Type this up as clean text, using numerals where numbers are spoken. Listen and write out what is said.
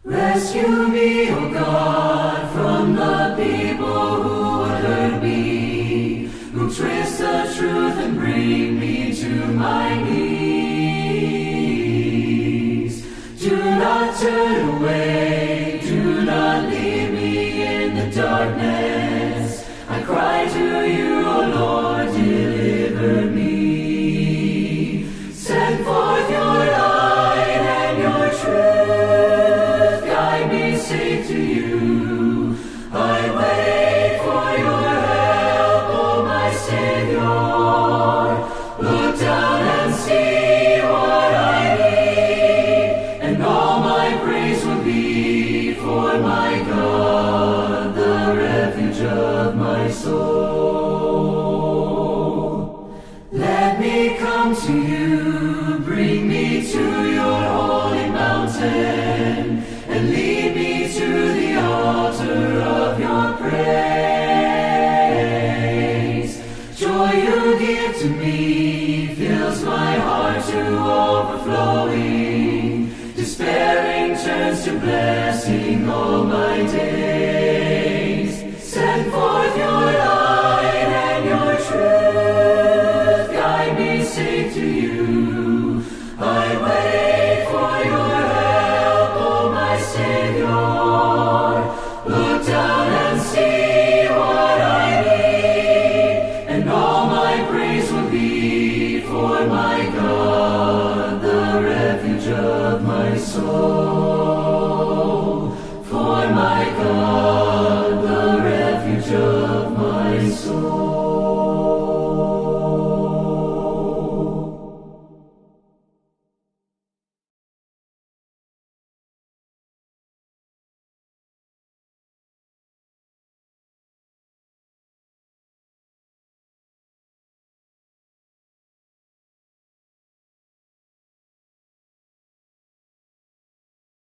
Rescue me, O God, from the people who would hurt me, who twist the truth and bring me to my knees. Do not turn away, do not leave me in the darkness. I cry to you, O Lord, deliver me. Send forth your light and your truth, guide me safe to you. I wait for your help, O my Savior. Look down and see what I need, and all my praise will be for my God, the refuge of my soul. Let me come to you, bring me to your holy mountain, and lead me to the altar of your praise. Joy you give to me fills my heart to overflowing. Despairing turns to blessing all my days. Send forth your light and your truth, guide me safe to you. I wait for your help, O my Savior. Look down and see what I need, and all my praise will be for my God, the refuge of my soul.